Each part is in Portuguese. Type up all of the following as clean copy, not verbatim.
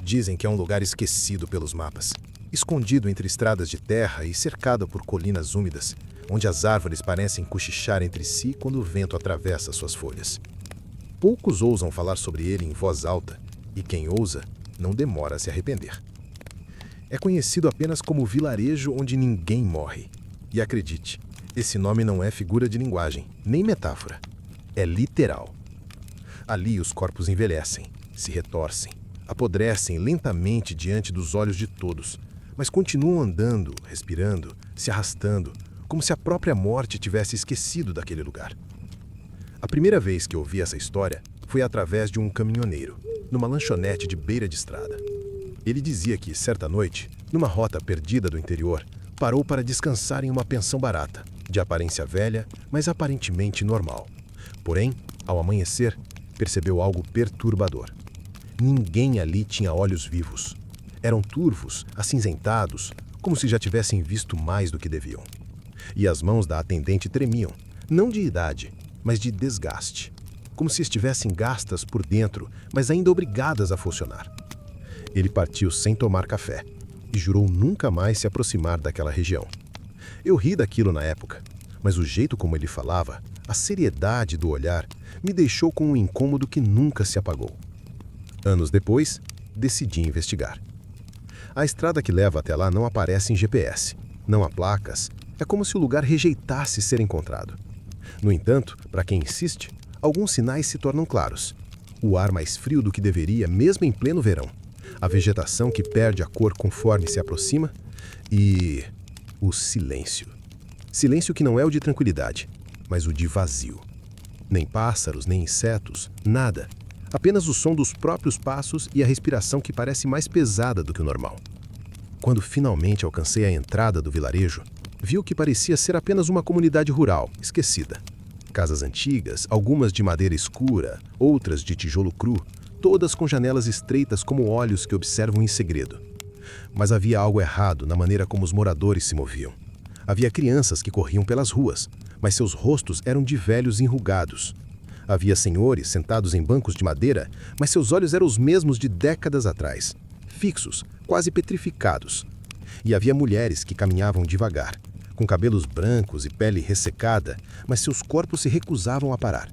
Dizem que é um lugar esquecido pelos mapas, escondido entre estradas de terra e cercado por colinas úmidas, onde as árvores parecem cochichar entre si quando o vento atravessa suas folhas. Poucos ousam falar sobre ele em voz alta, e quem ousa não demora a se arrepender. É conhecido apenas como vilarejo onde ninguém morre. E acredite, esse nome não é figura de linguagem, nem metáfora. É literal. Ali os corpos envelhecem, se retorcem, apodrecem lentamente diante dos olhos de todos, mas continuam andando, respirando, se arrastando, como se a própria morte tivesse esquecido daquele lugar. A primeira vez que ouvi essa história foi através de um caminhoneiro, numa lanchonete de beira de estrada. Ele dizia que, certa noite, numa rota perdida do interior, parou para descansar em uma pensão barata, de aparência velha, mas aparentemente normal. Porém, ao amanhecer, percebeu algo perturbador. Ninguém ali tinha olhos vivos. Eram turvos, acinzentados, como se já tivessem visto mais do que deviam. E as mãos da atendente tremiam, não de idade, mas de desgaste, como se estivessem gastas por dentro, mas ainda obrigadas a funcionar. Ele partiu sem tomar café e jurou nunca mais se aproximar daquela região. Eu ri daquilo na época, mas o jeito como ele falava, a seriedade do olhar, me deixou com um incômodo que nunca se apagou. Anos depois, decidi investigar. A estrada que leva até lá não aparece em GPS, não há placas, é como se o lugar rejeitasse ser encontrado. No entanto, para quem insiste, alguns sinais se tornam claros. O ar mais frio do que deveria, mesmo em pleno verão. A vegetação que perde a cor conforme se aproxima e o silêncio. Silêncio que não é o de tranquilidade, mas o de vazio. Nem pássaros, nem insetos, nada. Apenas o som dos próprios passos e a respiração que parece mais pesada do que o normal. Quando finalmente alcancei a entrada do vilarejo, vi o que parecia ser apenas uma comunidade rural, esquecida. Casas antigas, algumas de madeira escura, outras de tijolo cru, todas com janelas estreitas como olhos que observam em segredo. Mas havia algo errado na maneira como os moradores se moviam. Havia crianças que corriam pelas ruas, mas seus rostos eram de velhos enrugados. Havia senhores sentados em bancos de madeira, mas seus olhos eram os mesmos de décadas atrás, fixos, quase petrificados. E havia mulheres que caminhavam devagar, com cabelos brancos e pele ressecada, mas seus corpos se recusavam a parar.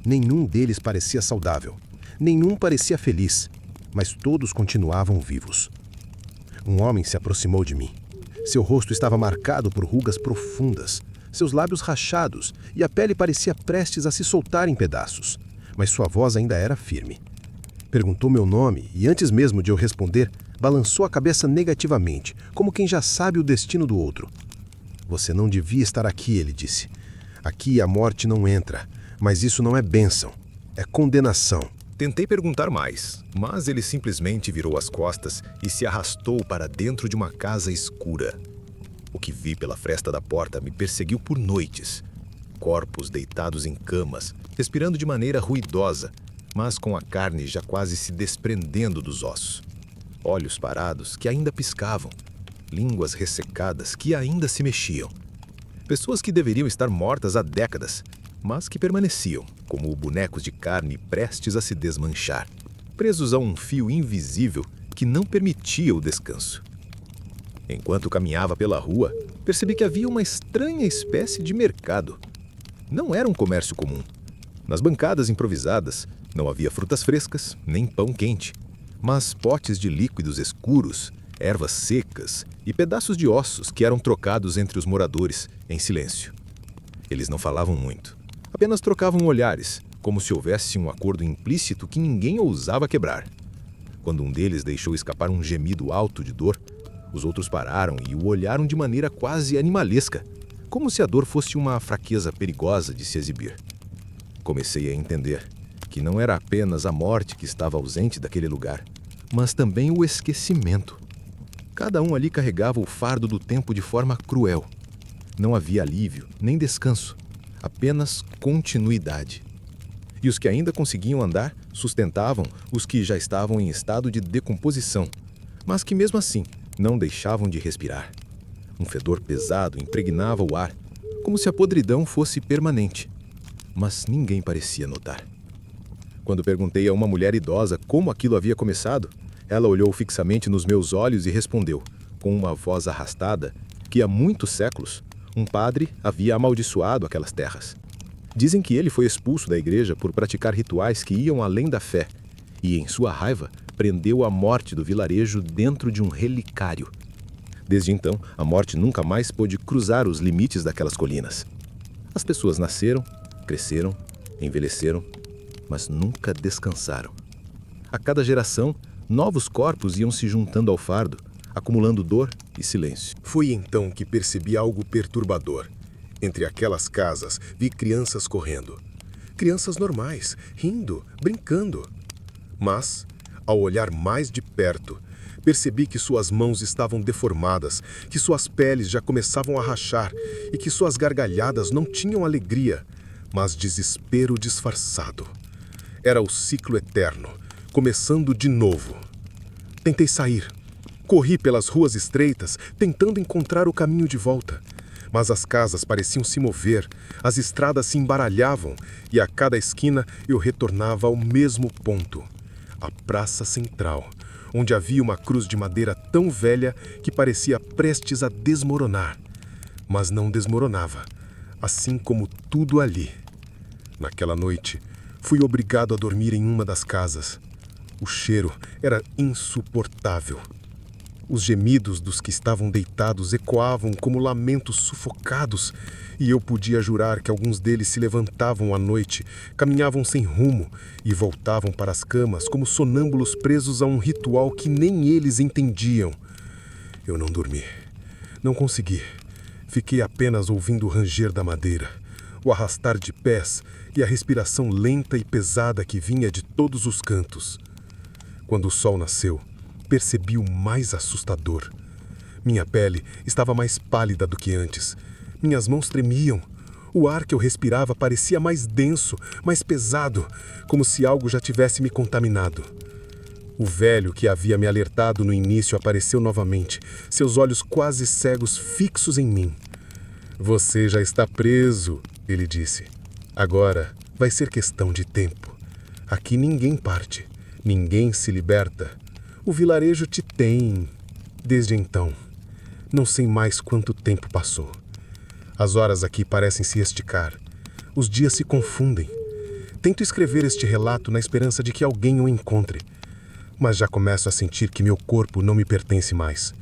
Nenhum deles parecia saudável. Nenhum parecia feliz, mas todos continuavam vivos. Um homem se aproximou de mim. Seu rosto estava marcado por rugas profundas, seus lábios rachados e a pele parecia prestes a se soltar em pedaços, mas sua voz ainda era firme. Perguntou meu nome e, antes mesmo de eu responder, balançou a cabeça negativamente, como quem já sabe o destino do outro. Você não devia estar aqui, ele disse. Aqui a morte não entra, mas isso não é bênção, é condenação. Tentei perguntar mais, mas ele simplesmente virou as costas e se arrastou para dentro de uma casa escura. O que vi pela fresta da porta me perseguiu por noites. Corpos deitados em camas, respirando de maneira ruidosa, mas com a carne já quase se desprendendo dos ossos. Olhos parados que ainda piscavam, línguas ressecadas que ainda se mexiam. Pessoas que deveriam estar mortas há décadas, mas que permaneciam, como bonecos de carne prestes a se desmanchar, presos a um fio invisível que não permitia o descanso. Enquanto caminhava pela rua, percebi que havia uma estranha espécie de mercado. Não era um comércio comum. Nas bancadas improvisadas, não havia frutas frescas, nem pão quente, mas potes de líquidos escuros, ervas secas e pedaços de ossos que eram trocados entre os moradores, em silêncio. Eles não falavam muito. Apenas trocavam olhares, como se houvesse um acordo implícito que ninguém ousava quebrar. Quando um deles deixou escapar um gemido alto de dor, os outros pararam e o olharam de maneira quase animalesca, como se a dor fosse uma fraqueza perigosa de se exibir. Comecei a entender que não era apenas a morte que estava ausente daquele lugar, mas também o esquecimento. Cada um ali carregava o fardo do tempo de forma cruel. Não havia alívio, nem descanso. Apenas continuidade. E os que ainda conseguiam andar sustentavam os que já estavam em estado de decomposição, mas que mesmo assim não deixavam de respirar. Um fedor pesado impregnava o ar, como se a podridão fosse permanente, mas ninguém parecia notar. Quando perguntei a uma mulher idosa como aquilo havia começado, Ela olhou fixamente nos meus olhos e respondeu, com uma voz arrastada, que há muitos séculos um padre havia amaldiçoado aquelas terras. Dizem que ele foi expulso da igreja por praticar rituais que iam além da fé e, em sua raiva, prendeu a morte do vilarejo dentro de um relicário. Desde então, a morte nunca mais pôde cruzar os limites daquelas colinas. As pessoas nasceram, cresceram, envelheceram, mas nunca descansaram. A cada geração, novos corpos iam se juntando ao fardo, acumulando dor e silêncio. Foi então que percebi algo perturbador. Entre aquelas casas, vi crianças correndo. Crianças normais, rindo, brincando. Mas, ao olhar mais de perto, percebi que suas mãos estavam deformadas, que suas peles já começavam a rachar e que suas gargalhadas não tinham alegria, mas desespero disfarçado. Era o ciclo eterno, começando de novo. Tentei sair. Corri pelas ruas estreitas, tentando encontrar o caminho de volta. Mas as casas pareciam se mover, as estradas se embaralhavam e a cada esquina eu retornava ao mesmo ponto. A praça central, onde havia uma cruz de madeira tão velha que parecia prestes a desmoronar. Mas não desmoronava, assim como tudo ali. Naquela noite, fui obrigado a dormir em uma das casas. O cheiro era insuportável. Os gemidos dos que estavam deitados ecoavam como lamentos sufocados, e eu podia jurar que alguns deles se levantavam à noite, caminhavam sem rumo e voltavam para as camas como sonâmbulos presos a um ritual que nem eles entendiam. Eu não dormi. Não consegui. Fiquei apenas ouvindo o ranger da madeira, o arrastar de pés e a respiração lenta e pesada que vinha de todos os cantos. Quando o sol nasceu, percebi o mais assustador. Minha pele estava mais pálida do que antes. Minhas mãos tremiam. O ar que eu respirava parecia mais denso, mais pesado, como se algo já tivesse me contaminado. O velho que havia me alertado no início apareceu novamente, seus olhos quase cegos fixos em mim. "Você já está preso", ele disse. "Agora vai ser questão de tempo. Aqui ninguém parte, ninguém se liberta. O vilarejo te tem." Desde então, não sei mais quanto tempo passou. As horas aqui parecem se esticar. Os dias se confundem. Tento escrever este relato na esperança de que alguém o encontre. Mas já começo a sentir que meu corpo não me pertence mais.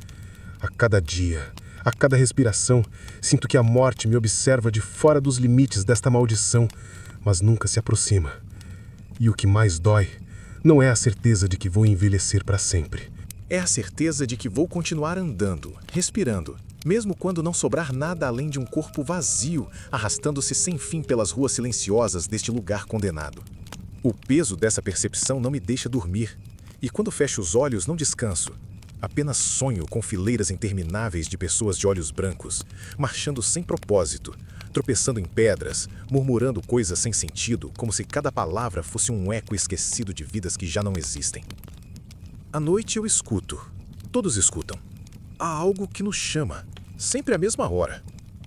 A cada dia, a cada respiração, sinto que a morte me observa de fora dos limites desta maldição, mas nunca se aproxima. E o que mais dói não é a certeza de que vou envelhecer para sempre. É a certeza de que vou continuar andando, respirando, mesmo quando não sobrar nada além de um corpo vazio, arrastando-se sem fim pelas ruas silenciosas deste lugar condenado. O peso dessa percepção não me deixa dormir, e quando fecho os olhos não descanso. Apenas sonho com fileiras intermináveis de pessoas de olhos brancos, marchando sem propósito, tropeçando em pedras, murmurando coisas sem sentido, como se cada palavra fosse um eco esquecido de vidas que já não existem. À noite eu escuto. Todos escutam. Há algo que nos chama, sempre à mesma hora.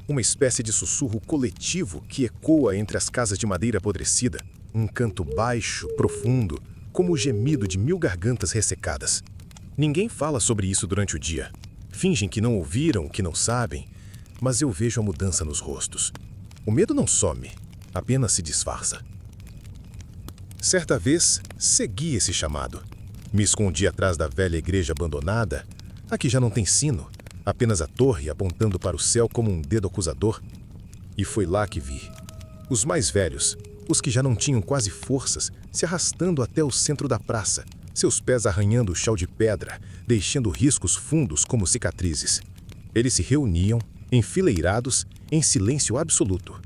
Uma espécie de sussurro coletivo que ecoa entre as casas de madeira apodrecida, um canto baixo, profundo, como o gemido de 1000 gargantas ressecadas. Ninguém fala sobre isso durante o dia. Fingem que não ouviram, que não sabem, mas eu vejo a mudança nos rostos. O medo não some, apenas se disfarça. Certa vez, segui esse chamado. Me escondi atrás da velha igreja abandonada, a que já não tem sino, apenas a torre apontando para o céu como um dedo acusador. E foi lá que vi. Os mais velhos, os que já não tinham quase forças, se arrastando até o centro da praça, seus pés arranhando o chão de pedra, deixando riscos fundos como cicatrizes. Eles se reuniam, enfileirados, em silêncio absoluto.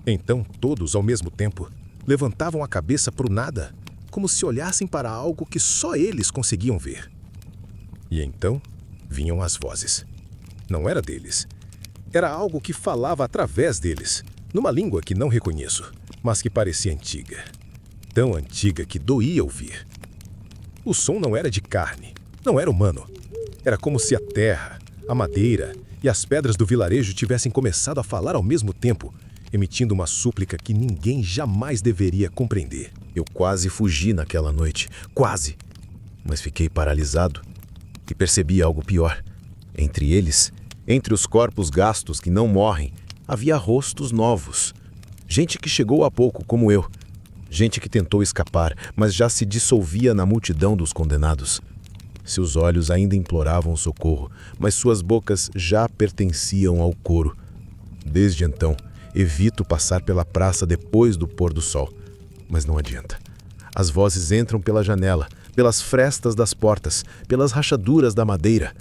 Então, todos, ao mesmo tempo, levantavam a cabeça para o nada, como se olhassem para algo que só eles conseguiam ver. E então, vinham as vozes. Não era deles. Era algo que falava através deles, numa língua que não reconheço, mas que parecia antiga. Tão antiga que doía ouvir. O som não era de carne, não era humano. Era como se a terra, a madeira e as pedras do vilarejo tivessem começado a falar ao mesmo tempo, emitindo uma súplica que ninguém jamais deveria compreender. Eu quase fugi naquela noite. Quase. Mas fiquei paralisado e percebi algo pior. Entre eles, entre os corpos gastos que não morrem, havia rostos novos. Gente que chegou há pouco, como eu. Gente que tentou escapar, mas já se dissolvia na multidão dos condenados. Seus olhos ainda imploravam socorro, mas suas bocas já pertenciam ao coro. Desde então, evito passar pela praça depois do pôr do sol. Mas não adianta. As vozes entram pela janela, pelas frestas das portas, pelas rachaduras da madeira.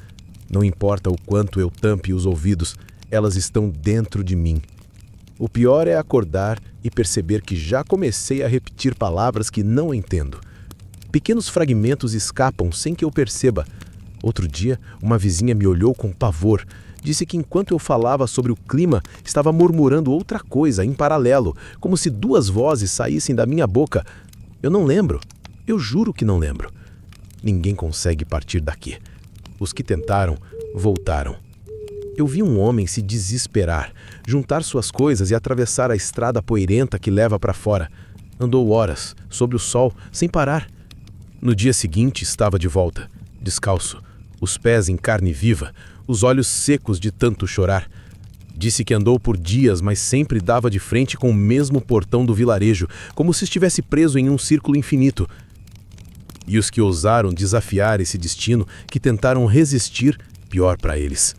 Não importa o quanto eu tampe os ouvidos, elas estão dentro de mim. O pior é acordar e perceber que já comecei a repetir palavras que não entendo. Pequenos fragmentos escapam sem que eu perceba. Outro dia, uma vizinha me olhou com pavor. Disse que enquanto eu falava sobre o clima, estava murmurando outra coisa em paralelo, como se duas vozes saíssem da minha boca. Eu não lembro. Eu juro que não lembro. Ninguém consegue partir daqui. Os que tentaram, voltaram. Eu vi um homem se desesperar, juntar suas coisas e atravessar a estrada poeirenta que leva para fora. Andou horas, sob o sol, sem parar. No dia seguinte estava de volta, descalço, os pés em carne viva, os olhos secos de tanto chorar. Disse que andou por dias, mas sempre dava de frente com o mesmo portão do vilarejo, como se estivesse preso em um círculo infinito. E os que ousaram desafiar esse destino, que tentaram resistir, pior para eles.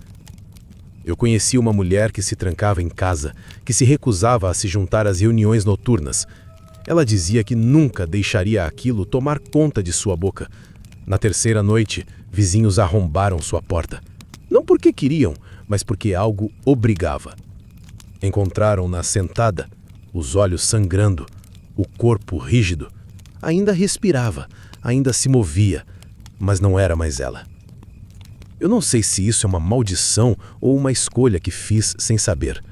Eu conheci uma mulher que se trancava em casa, que se recusava a se juntar às reuniões noturnas. Ela dizia que nunca deixaria aquilo tomar conta de sua boca. Na terceira noite, vizinhos arrombaram sua porta. Não porque queriam, mas porque algo obrigava. Encontraram-na sentada, os olhos sangrando, o corpo rígido. Ainda respirava, ainda se movia, mas não era mais ela. Eu não sei se isso é uma maldição ou uma escolha que fiz sem saber.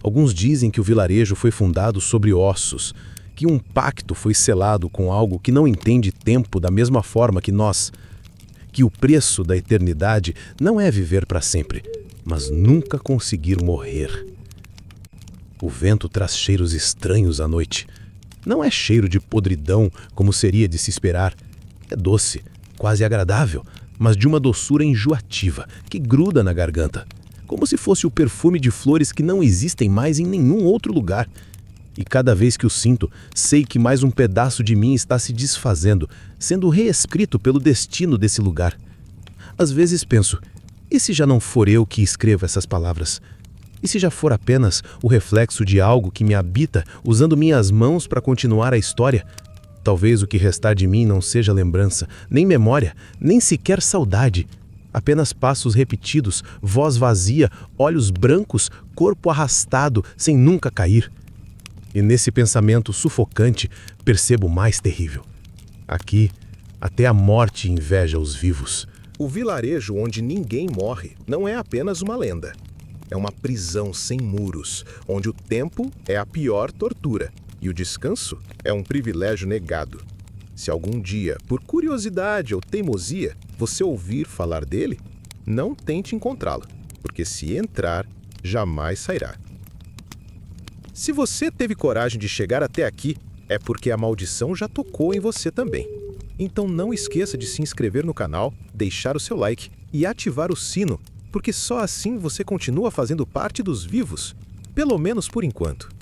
Alguns dizem que o vilarejo foi fundado sobre ossos, que um pacto foi selado com algo que não entende tempo da mesma forma que nós, que o preço da eternidade não é viver para sempre, mas nunca conseguir morrer. O vento traz cheiros estranhos à noite. Não é cheiro de podridão, como seria de se esperar. É doce, quase agradável, mas de uma doçura enjoativa, que gruda na garganta, como se fosse o perfume de flores que não existem mais em nenhum outro lugar. E cada vez que o sinto, sei que mais um pedaço de mim está se desfazendo, sendo reescrito pelo destino desse lugar. Às vezes penso, e se já não for eu que escrevo essas palavras? E se já for apenas o reflexo de algo que me habita, usando minhas mãos para continuar a história? Talvez o que restar de mim não seja lembrança, nem memória, nem sequer saudade. Apenas passos repetidos, voz vazia, olhos brancos, corpo arrastado, sem nunca cair. E nesse pensamento sufocante, percebo o mais terrível. Aqui, até a morte inveja os vivos. O vilarejo onde ninguém morre não é apenas uma lenda. É uma prisão sem muros, onde o tempo é a pior tortura e o descanso é um privilégio negado. Se algum dia, por curiosidade ou teimosia, você ouvir falar dele, não tente encontrá-lo, porque se entrar, jamais sairá. Se você teve coragem de chegar até aqui, é porque a maldição já tocou em você também. Então não esqueça de se inscrever no canal, deixar o seu like e ativar o sino, porque só assim você continua fazendo parte dos vivos, pelo menos por enquanto.